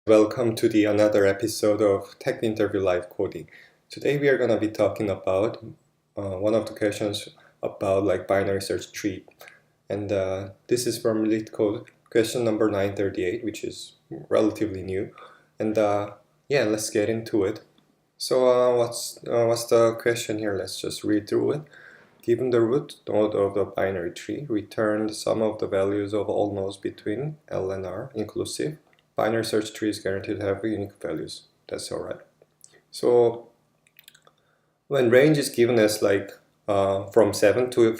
Welcome to the another episode of Tech Interview Live Coding. Today we are going to be talking about one of the questions about like binary search tree, and this is from LeetCode question number 938, which is relatively new. And yeah, let's get into it. So what's the question here? Let's just read through it. Given the root node of the binary tree, return the sum of the values of all nodes between L and R inclusive. Binary search tree is guaranteed to have unique values. That's alright. So when range is given as like from 7 to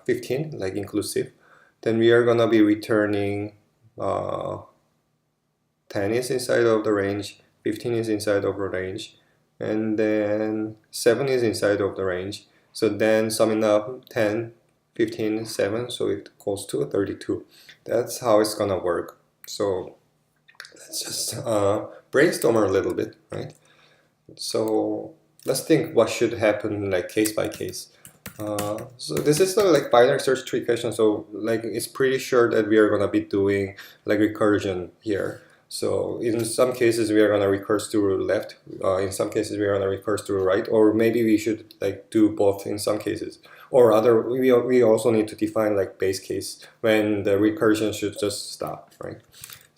15, like inclusive, then we are gonna be returning 10 is inside of the range, 15 is inside of the range, and then 7 is inside of the range. So then summing up 10, 15, 7, so it goes to 32. That's how it's gonna work. So let's just brainstorm a little bit, right? So let's think what should happen like case by case. So this is the like binary search tree question, so like it's pretty sure that we are gonna be doing like recursion here. So in some cases we are gonna recurse to left, in some cases we are gonna recurse to right, or maybe we should like do both in some cases. Or other, we also need to define like base case when the recursion should just stop, right?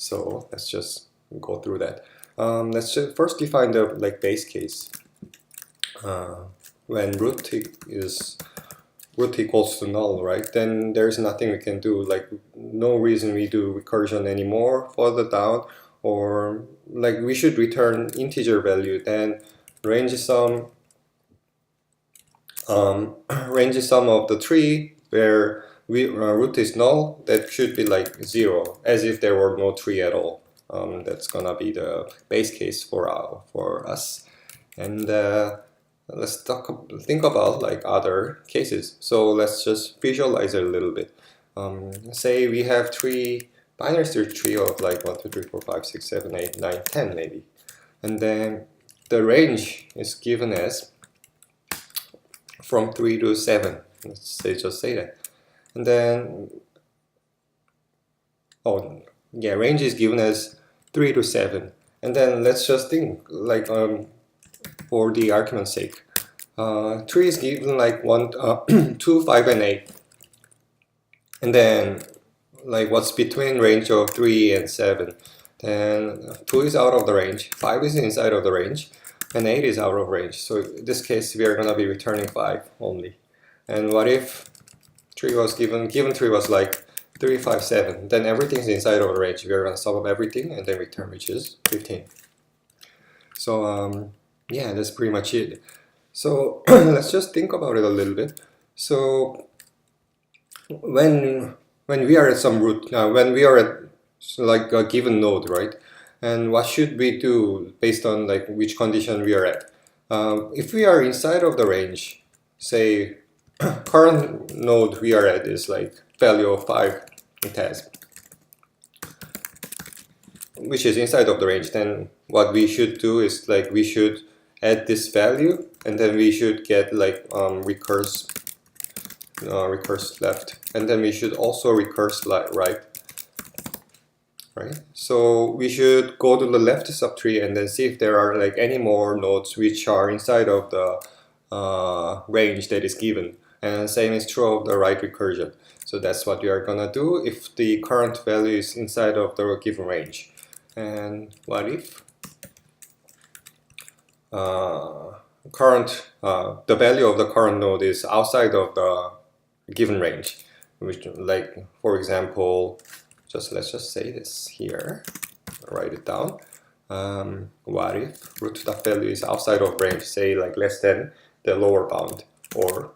So let's just go through that. Let's just first define the like base case. When root equals to null, right? Then there's nothing we can do. Like no reason we do recursion anymore further down, or like we should return integer value. Then range sum range sum of the tree where root is null, that should be like 0, as if there were no tree at all. That's gonna be the base case for us. And let's think about like other cases. So let's just visualize it a little bit. Say we have three binary search tree of like 1, 2, 3, 4, 5, 6, 7, 8, 9, 10 maybe. And then the range is given as from 3 to 7. Let's say, just say that. And then, oh yeah, range is given as 3 to 7. And then let's just think, like for the argument's sake, 3 is given like 2, 5, and 8. And then, like what's between range of 3 and 7? Then 2 is out of the range, 5 is inside of the range, and 8 is out of range. So in this case, we are going to be returning 5 only. And what if 3 was given 3 was like 3, 5, 7, then everything's inside of the range. We are going to sum up everything and then return, which is 15. So yeah, that's pretty much it. So let's just think about it a little bit. So when we are at some root, when we are at like a given node, right? And what should we do based on like which condition we are at? If we are inside of the range, say current node we are at is like value of 5 it has, which is inside of the range, then what we should do is like we should add this value and then we should get like recurse left, and then we should also recurse right. So we should go to the left subtree and then see if there are like any more nodes which are inside of the range that is given, and same is true of the right recursion. So that's what we are gonna do if the current value is inside of the given range. And what if the value of the current node is outside of the given range, which, like for example, let's just say this here, write it down. What if root.value is outside of range, say like less than the lower bound or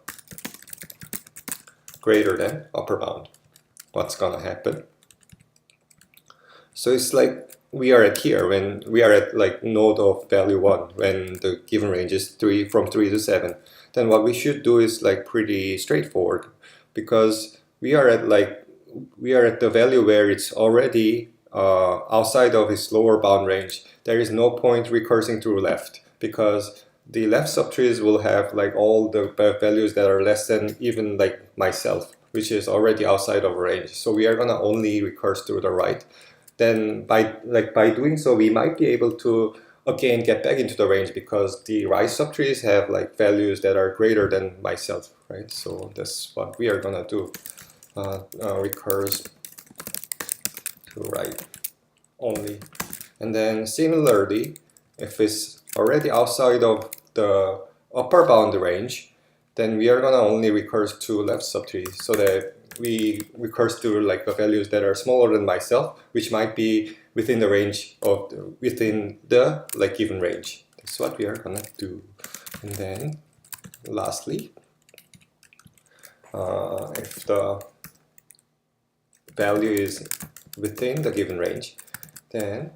greater than upper bound? What's gonna happen? So it's like we are at here when we are at like node of value 1 when the given range is from 3 to 7. Then what we should do is like pretty straightforward, because we are at the value where it's already outside of its lower bound range. There is no point recursing to left, because the left subtrees will have like all the values that are less than even like myself, which is already outside of range. So we are gonna only recurse to the right. then by doing so, we might be able to again get back into the range because the right subtrees have like values that are greater than myself, right? So that's what we are gonna do. Recurse to right only. And then similarly, if it's already outside of the upper bound range, then we are gonna only recurse to left subtree so that we recurse to like the values that are smaller than myself, which might be within the range of within the like given range. That's what we are gonna do. And then lastly, if the value is within the given range, then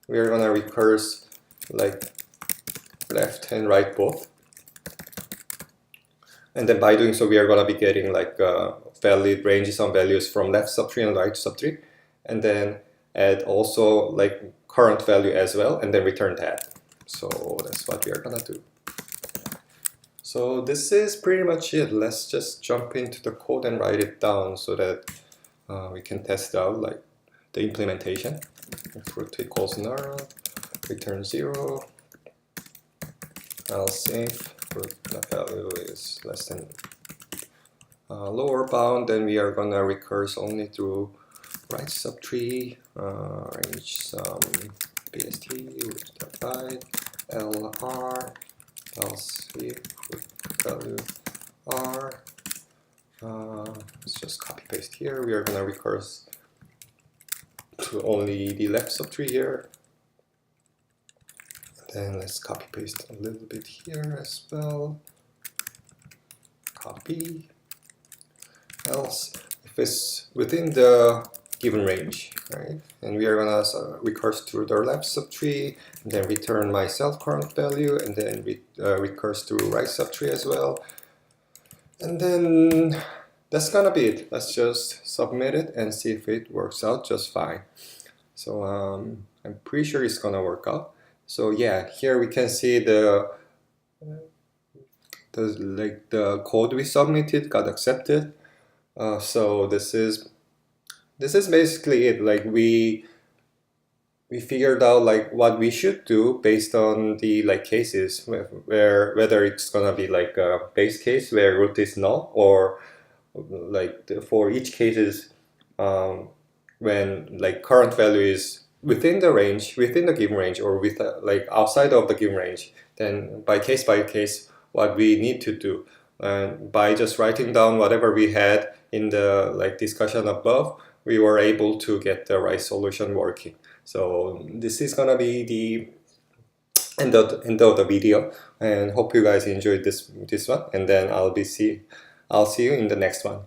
we are gonna recurse like left and right both. And then by doing so, we are gonna be getting like valid ranges on values from left subtree and right subtree, and then add also like current value as well, and then return that. So that's what we are gonna do. So this is pretty much it. Let's just jump into the code and write it down so that we can test out like the implementation. If root equals null, return 0, else if root value is less than lower bound, then we are gonna recurse only through right subtree, range some BST with divide LR, else if root value R. Let's just copy paste here. We are gonna recurse to only the left subtree here. Then let's copy paste a little bit here as well. Copy. Else, if it's within the given range, right? And we are gonna recurse to the left subtree, and then return my self current value, and then recurse to right subtree as well. And then that's gonna be it. Let's just submit it and see if it works out just fine. So I'm pretty sure it's gonna work out. So yeah, here we can see the code we submitted got accepted. So this is basically it. Like we figured out like what we should do based on the like cases where whether it's gonna be like a base case where root is null, or like for each cases when like current value is within the range, within the given range, or with like outside of the given range, then by case what we need to do. And by just writing down whatever we had in the like discussion above, we were able to get the right solution working. So this is gonna be the end of the video, and hope you guys enjoyed this one. And then I'll see you in the next one.